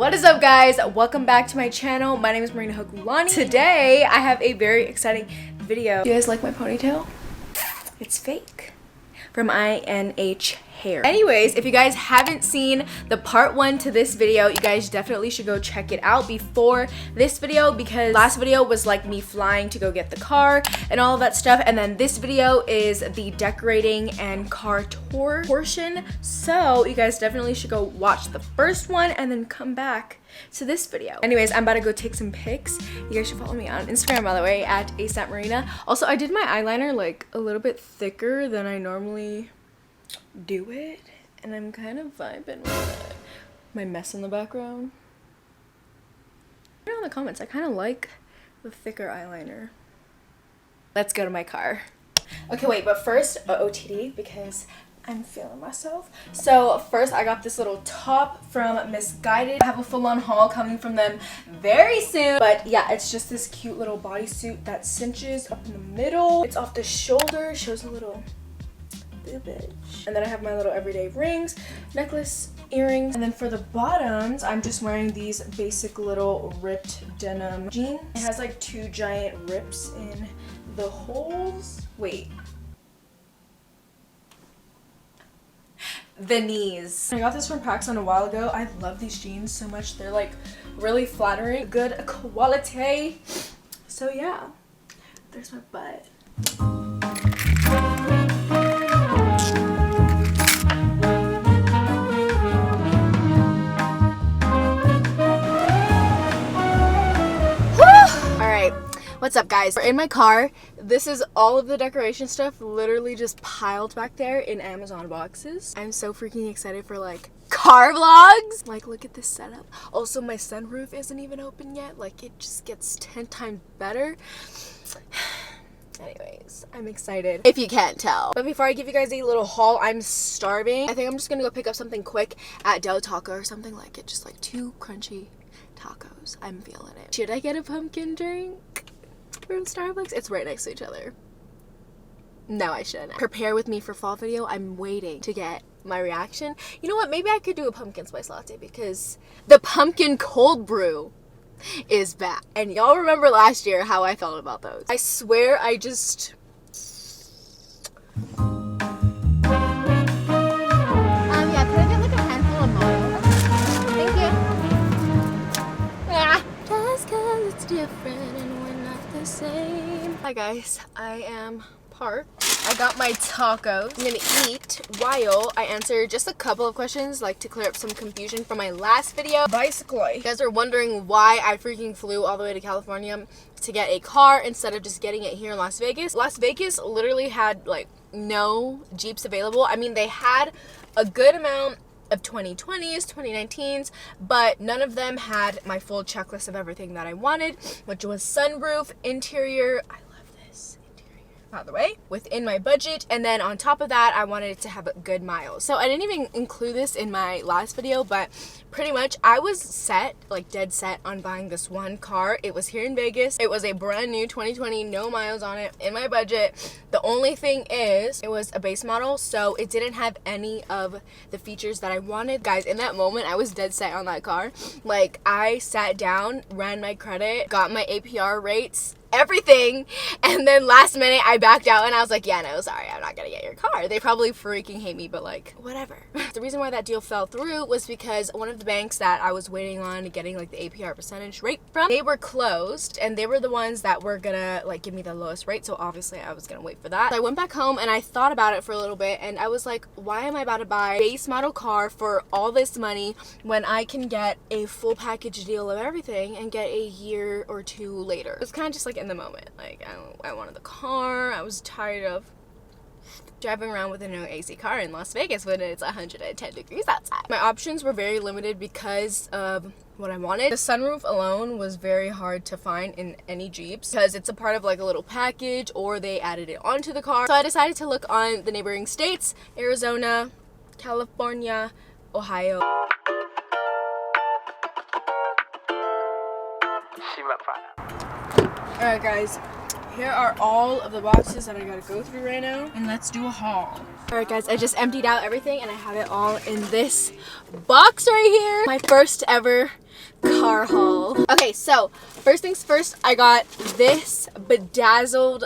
What is up, guys? Welcome back to my channel. My name is Marina Hokulani. Today I have a very exciting video. Do you guys like my ponytail? It's fake from INH hair. Anyways, if you guys haven't seen the part 1 to this video, you guys definitely should go check it out before this video, because last video was like me flying to go get the car and all of that stuff, and then this video is the decorating and car tour portion. So you guys definitely should go watch the first one and then come back to this video. Anyways, I'm about to go take some pics. You guys should follow me on Instagram, by the way, at @Marina. Also, I did my eyeliner like a little bit thicker than I normally do it, and I'm kind of vibing with my mess in the background. Put it in the comments. I kind of like the thicker eyeliner. Let's go to my car. Okay, wait, but first OTD, because I'm feeling myself. So first I got this little top from Misguided. I have a full-on haul coming from them very soon, but yeah, it's just this cute little bodysuit that cinches up in the middle. It's off the shoulder, shows a little bitch. And then I have my little everyday rings, necklace, earrings, and then for the bottoms I'm just wearing these basic little ripped denim jeans. It has like 2 giant rips in the holes. Wait, the knees. I got this from PacSun a while ago. I love these jeans so much. They're like really flattering, good quality. So yeah, there's my butt. What's up, guys? We're in my car. This is all of the decoration stuff literally just piled back there in Amazon boxes. I'm so freaking excited for like car vlogs. Like, look at this setup. Also, my sunroof isn't even open yet. Like, it just gets 10 times better. Anyways, I'm excited, if you can't tell. But before I give you guys a little haul, I'm starving. I think I'm just gonna go pick up something quick at Del Taco or something like it. Just like 2 crunchy tacos. I'm feeling it. Should I get a pumpkin drink from Starbucks? It's right next to each other. No, I shouldn't. Prepare with me for fall video. I'm waiting to get my reaction. You know what? Maybe I could do a pumpkin spice latte, because the pumpkin cold brew is back. And y'all remember last year how I felt about those. I swear I just... yeah, could I get like a handful of mine? Thank you. Ah. Just 'cause it's different and we're not the same. Hi guys, I am parked. I got my tacos. I'm gonna eat while I answer just a couple of questions, like to clear up some confusion from my last video. Basically, you guys are wondering why I freaking flew all the way to California to get a car instead of just getting it here in Las Vegas. Las Vegas literally had like no Jeeps available. I mean, they had a good amount of 2020s, 2019s, but none of them had my full checklist of everything that I wanted, which was sunroof, interior. I love this interior, by the way, within my budget, and then on top of that, I wanted it to have good miles. So I didn't even include this in my last video, but pretty much I was set, like dead set on buying this one car. It was here in Vegas. It was a brand new 2020, no miles on it, in my budget. The only thing is, it was a base model, so it didn't have any of the features that I wanted. Guys, in that moment, I was dead set on that car. Like, I sat down, ran my credit, got my APR rates, everything, and then last minute I backed out and I was like, yeah, no, sorry, I'm not gonna get your car. They probably freaking hate me, but like, whatever. The reason why that deal fell through was because one of the banks that I was waiting on getting like the APR percentage rate from, they were closed, and they were the ones that were gonna like give me the lowest rate, so obviously I was gonna wait for that. So I went back home and I thought about it for a little bit, and I was like, why am I about to buy a base model car for all this money when I can get a full package deal of everything and get a year or 2 later? It was kind of just like in the moment, like I wanted the car. I was tired of driving around with a no AC car in Las Vegas when it's 110 degrees outside. My options were very limited because of what I wanted. The sunroof alone was very hard to find in any Jeeps because it's a part of like a little package, or they added it onto the car. So I decided to look on the neighboring states: Arizona, California, Ohio. Alright guys, here are all of the boxes that I gotta go through right now, and let's do a haul. Alright guys, I just emptied out everything and I have it all in this box right here. My first ever car haul. Okay, so first things first, I got this bedazzled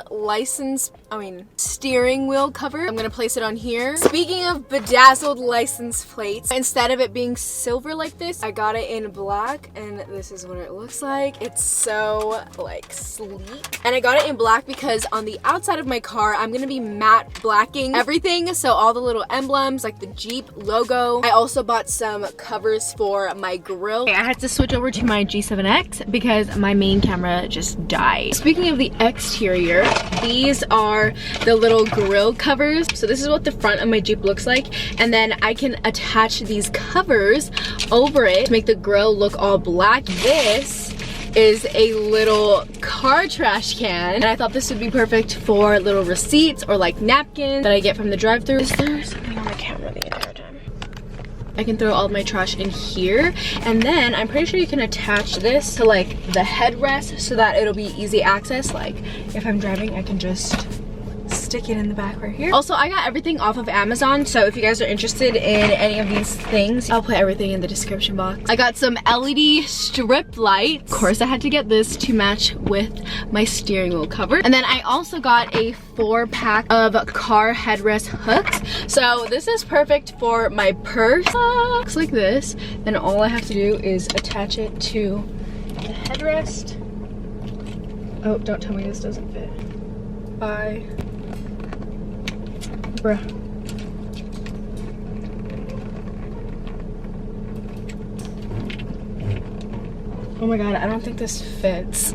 steering wheel cover. I'm gonna place it on here. Speaking of bedazzled license plates, instead of it being silver like this, I got it in black, and this is what it looks like. It's so like sleek. And I got it in black because on the outside of my car, I'm gonna be matte blacking everything. So all the little emblems, like the Jeep logo. I also bought some covers for my grill. Okay, I had to switch over to my G7X because my main camera just died. Speaking of the exterior, these are the little grill covers. So this is what the front of my Jeep looks like, and then I can attach these covers over it to make the grill look all black. This is a little car trash can, and I thought this would be perfect for little receipts or like napkins that I get from the drive-thru. Is there something on the camera the entire time? I can throw all of my trash in here, and then I'm pretty sure you can attach this to like the headrest so that it'll be easy access. Like if I'm driving, I can just stick it in the back right here. Also, I got everything off of Amazon, so if you guys are interested in any of these things, I'll put everything in the description box. I got some LED strip lights. Of course, I had to get this to match with my steering wheel cover. And then I also got a 4-pack of car headrest hooks. So this is perfect for my purse. Looks like this. Then all I have to do is attach it to the headrest. Oh, don't tell me this doesn't fit. Bye. Bruh. Oh my god, I don't think this fits.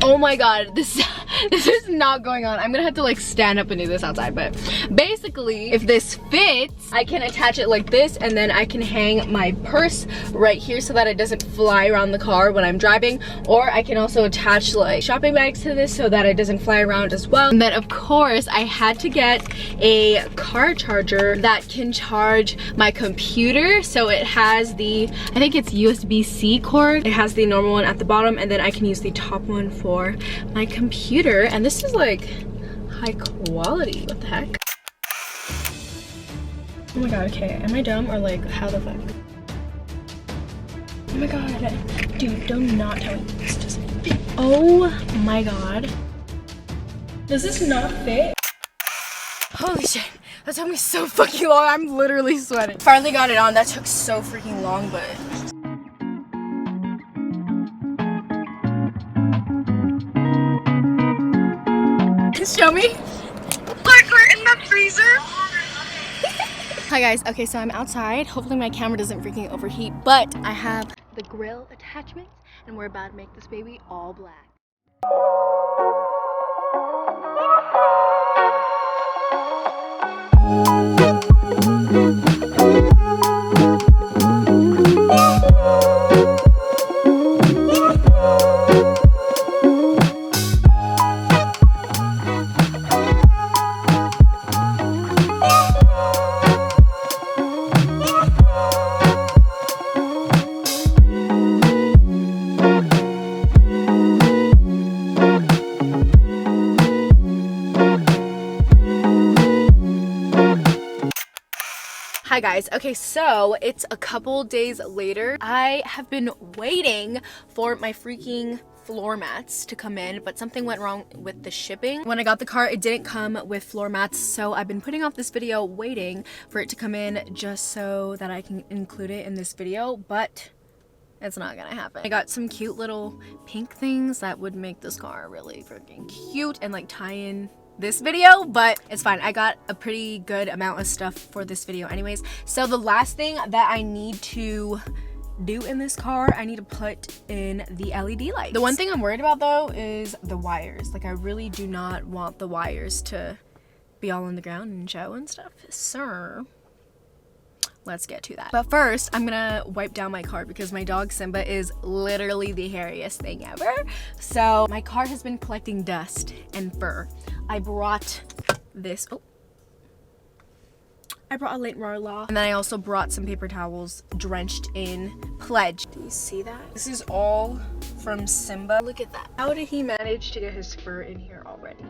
Oh my god, this is not going on. I'm gonna have to like stand up and do this outside, but basically if this fits, I can attach it like this, and then I can hang my purse right here so that it doesn't fly around the car when I'm driving. Or I can also attach like shopping bags to this so that it doesn't fly around as well. And then of course I had to get a car charger that can charge my computer. So it has the, I think it's USB-C cord. It has the normal one at the bottom, and then I can use the top one for my computer. And this is like high quality. What the heck? Oh my god, okay, am I dumb or like how the fuck? Oh my god, dude, do not tell me this doesn't fit. Oh my god, does this not fit? Holy shit, that took me so fucking long. I'm literally sweating. Finally got it on. That took so freaking long, but show me. Like we're in the freezer. Hi guys, okay, so I'm outside. Hopefully my camera doesn't freaking overheat, but I have the grill attachments and we're about to make this baby all black. Hi guys, okay, so it's a couple days later. I have been waiting for my freaking floor mats to come in, but something went wrong with the shipping. When I got the car, it didn't come with floor mats, so I've been putting off this video waiting for it to come in just so that I can include it in this video, but it's not gonna happen. I got some cute little pink things that would make this car really freaking cute and like tie in this video, but it's fine. I got a pretty good amount of stuff for this video anyways. So the last thing that I need to do in this car, I need to put in the LED lights. The one thing I'm worried about though is the wires. Like I really do not want the wires to be all on the ground and show and stuff. So let's get to that. But first, I'm gonna wipe down my car because my dog Simba is literally the hairiest thing ever. So my car has been collecting dust and fur. I brought this, I brought a late law, and then I also brought some paper towels drenched in Pledge. Do you see that? This is all from Simba. Look at that. How did he manage to get his fur in here already?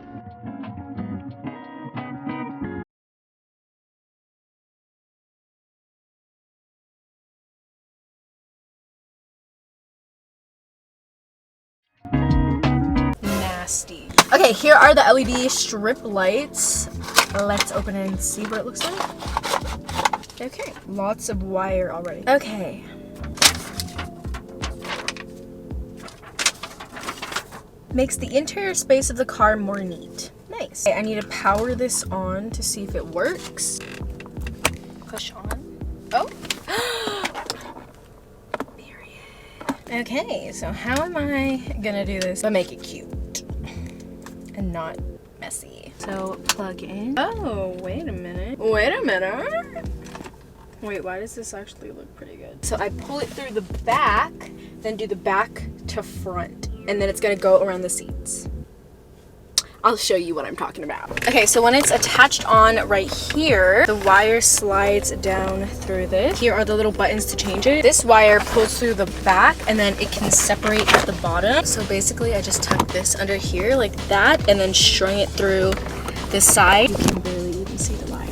nasty. Okay, here are the LED strip lights. Let's open it and see what it looks like. Okay, lots of wire already. Okay. Makes the interior space of the car more neat. Nice. Okay, I need to power this on to see if it works. Push on. Oh. Period. Okay, so how am I gonna do this but make it cute and not messy? So plug in. Oh, wait a minute. Wait a minute. Wait, why does this actually look pretty good? So I pull it through the back, then do the back to front, and then it's gonna go around the seats. I'll show you what I'm talking about. Okay, so when it's attached on right here, the wire slides down through this. Here are the little buttons to change it. This wire pulls through the back and then it can separate at the bottom. So basically I just tuck this under here like that and then string it through this side. You can barely even see the wire.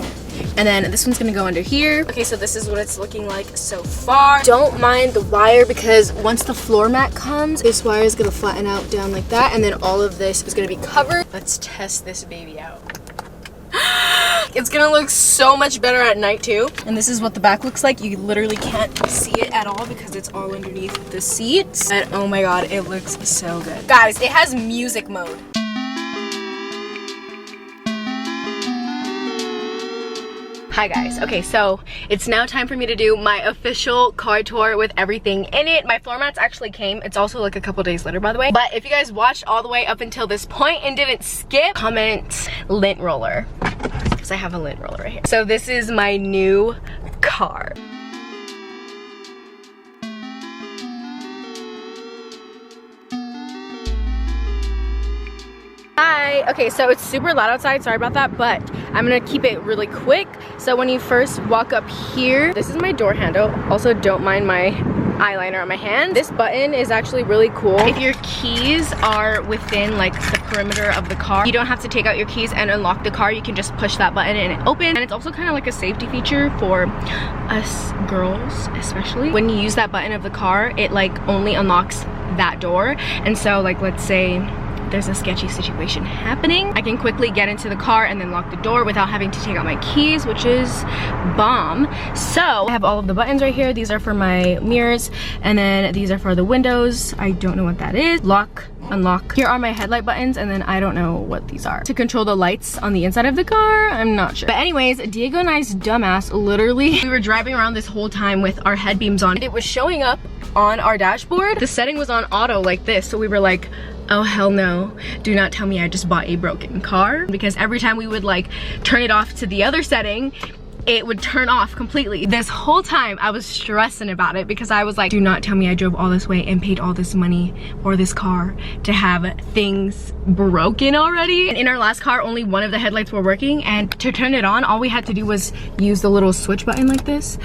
And then this one's gonna go under here. Okay, so this is what it's looking like so far. Don't mind the wire because once the floor mat comes, this wire is gonna flatten out down like that, and then all of this is gonna be covered. Let's test this baby out. It's gonna look so much better at night too. And this is what the back looks like. You literally can't see it at all because it's all underneath the seats. And oh my god, it looks so good. Guys, it has music mode. Hi guys, okay, so it's now time for me to do my official car tour with everything in it. My floor mats actually came. It's also like a couple days later, by the way. But if you guys watched all the way up until this point and didn't skip, comment lint roller, because I have a lint roller right here. So this is my new car. Hi. Okay, so it's super loud outside, sorry about that, but I'm gonna keep it really quick. So when you first walk up here, this is my door handle. Also, don't mind my eyeliner on my hand. This button is actually really cool. If your keys are within like the perimeter of the car, you don't have to take out your keys and unlock the car. You can just push that button and it opens. And it's also kind of like a safety feature for us girls, especially. When you use that button of the car, it like only unlocks that door. And so like, let's say there's a sketchy situation happening, I can quickly get into the car and then lock the door without having to take out my keys, which is bomb. So I have all of the buttons right here. These are for my mirrors, and then these are for the windows. I don't know what that is. Lock, unlock. Here are my headlight buttons, and then I don't know what these are. To control the lights on the inside of the car, I'm not sure. But anyways, Diego and I's dumbass, literally, we were driving around this whole time with our headbeams on. It was showing up on our dashboard. The setting was on auto like this, so we were like, oh hell no, do not tell me I just bought a broken car. Because every time we would like turn it off to the other setting, it would turn off completely. This whole time I was stressing about it because I was like, do not tell me I drove all this way and paid all this money for this car to have things broken already. And in our last car, only one of the headlights were working, and to turn it on, all we had to do was use the little switch button like this.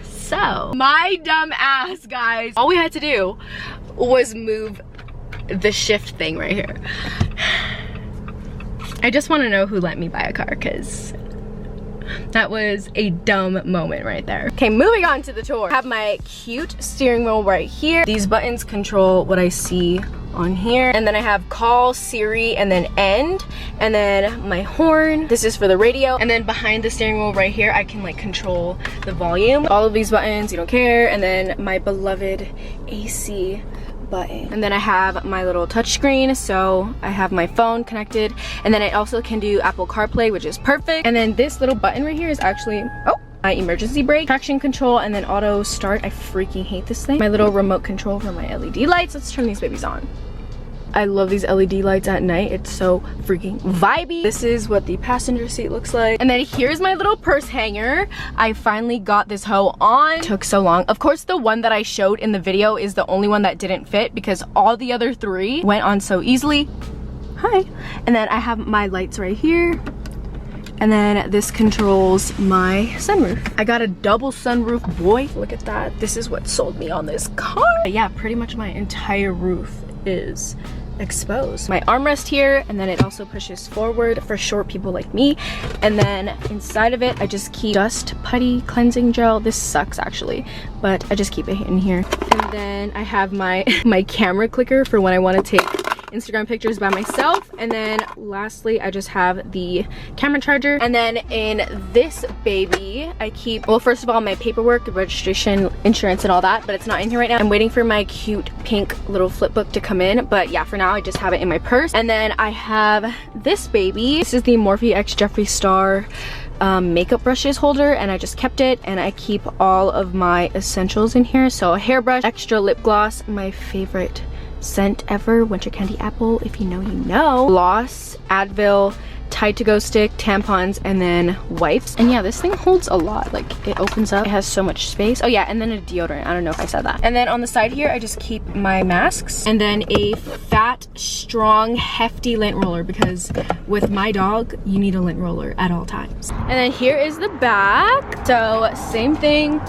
So, my dumb ass, guys, all we had to do was move the shift thing right here. I just want to know who let me buy a car, because that was a dumb moment right there. Okay, moving on to the tour. I have my cute steering wheel right here. These buttons control what I see on here. And then I have call, Siri, and then end. And then my horn. This is for the radio. And then behind the steering wheel right here, I can like control the volume. All of these buttons, you don't care. And then my beloved AC button. And then I have my little touch screen, so I have my phone connected, and then I also can do Apple CarPlay, which is perfect. And then this little button right here is actually my emergency brake, traction control, and then auto start. I freaking hate this thing. My little remote control for my LED lights. Let's turn these babies on. I love these LED lights at night. It's so freaking vibey. This is what the passenger seat looks like. And then here's my little purse hanger. I finally got this hoe on. It took so long. Of course, the one that I showed in the video is the only one that didn't fit because all the other three went on so easily. Hi. And then I have my lights right here. And then this controls my sunroof. I got a double sunroof, boy. Look at that. This is what sold me on this car. But yeah, pretty much my entire roof is exposed. My armrest here, and then it also pushes forward for short people like me. And then inside of it, I just keep dust putty cleansing gel. This sucks actually, but I just keep it in here. And then I have my camera clicker for when I want to take Instagram pictures by myself. And then lastly, I just have the camera charger. And then in this baby, I keep, well, first of all, my paperwork, registration, insurance, and all that, but it's not in here right now. I'm waiting for my cute pink little flip book to come in, but yeah, for now I just have it in my purse. And then I have this baby. This is the Morphe X Jeffree Star makeup brushes holder, and I just kept it. And I keep all of my essentials in here. So a hairbrush, extra lip gloss, my favorite scent ever, winter candy apple, if you know you know, gloss, Advil, Tide to Go stick, tampons, and then wipes. And yeah, this thing holds a lot. Like, it opens up, it has so much space. Oh yeah, and then a deodorant. I don't know if I said that. And then on the side here, I just keep my masks, and then a fat, strong, hefty lint roller, because with my dog, you need a lint roller at all times. And then here is the back. So same thing.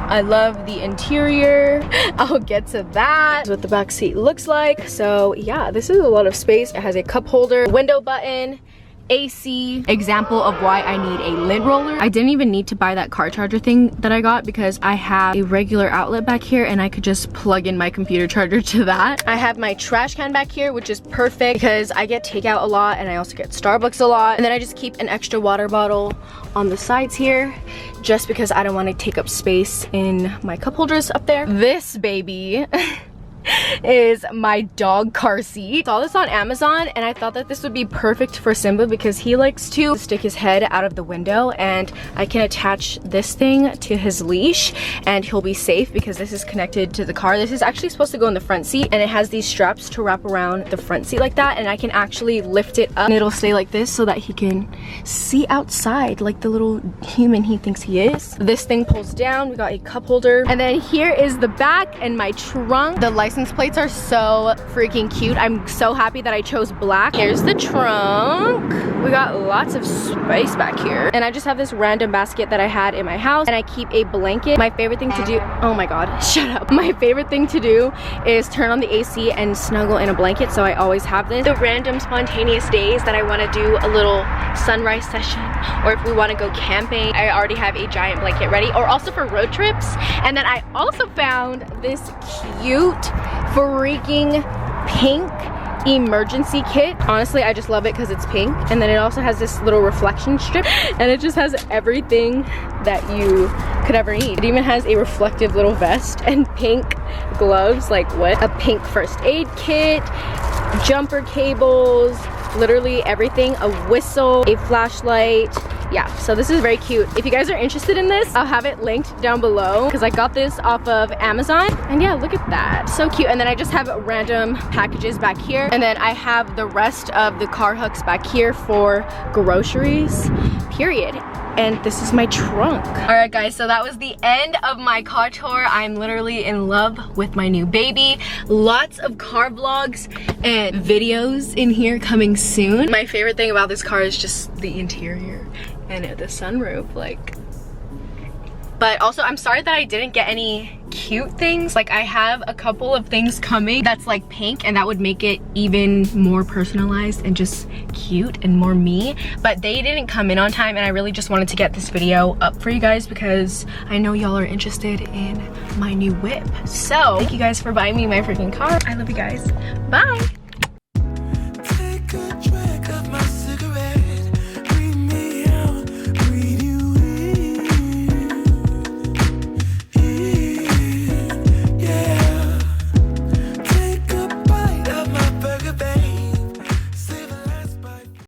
I love the interior. I'll get to that. This is what the back seat looks like. So yeah, this is a lot of space. It has a cup holder, window button, AC. Example of why I need a lint roller. I didn't even need to buy that car charger thing that I got, because I have a regular outlet back here and I could just plug in my computer charger to that. I have my trash can back here, which is perfect because I get takeout a lot and I also get Starbucks a lot. And then I just keep an extra water bottle on the sides here, just because I don't want to take up space in my cup holders up there. This baby is my dog car seat. Saw this on Amazon and I thought that this would be perfect for Simba because he likes to stick his head out of the window, and I can attach this thing to his leash and he'll be safe because this is connected to the car. This is actually supposed to go in the front seat, and it has these straps to wrap around the front seat like that, and I can actually lift it up and it'll stay like this so that he can see outside like the little human he thinks he is. This thing pulls down. We got a cup holder, and then here is the back and my trunk. The license plates are so freaking cute. I'm so happy that I chose black. Here's the trunk. We got lots of space back here, and I just have this random basket that I had in my house, and I keep a blanket. My favorite thing to do, oh my god, shut up. My favorite thing to do is turn on the AC and snuggle in a blanket, so I always have this. The random spontaneous days that I want to do a little sunrise session, or if we want to go camping, I already have a giant blanket ready, or also for road trips. And then I also found this cute freaking pink emergency kit. Honestly, I just love it because it's pink, and then it also has this little reflection strip, and it just has everything that you could ever need. It even has a reflective little vest and pink gloves. Like, what? A pink first aid kit, jumper cables, literally everything, a whistle, a flashlight. Yeah, so this is very cute. If you guys are interested in this, I'll have it linked down below because I got this off of Amazon. And yeah, look at that, so cute. And then I just have random packages back here, and then I have the rest of the car hooks back here for groceries, period. And this is my trunk. All right guys, so that was the end of my car tour. I'm literally in love with my new baby. Lots of car vlogs and videos in here coming soon. My favorite thing about this car is just the interior and the sunroof, like. But also, I'm sorry that I didn't get any cute things. Like, I have a couple of things coming that's like pink, and that would make it even more personalized and just cute and more me, but they didn't come in on time, and I really just wanted to get this video up for you guys because I know y'all are interested in my new whip. So thank you guys for buying me my freaking car. I love you guys. Bye.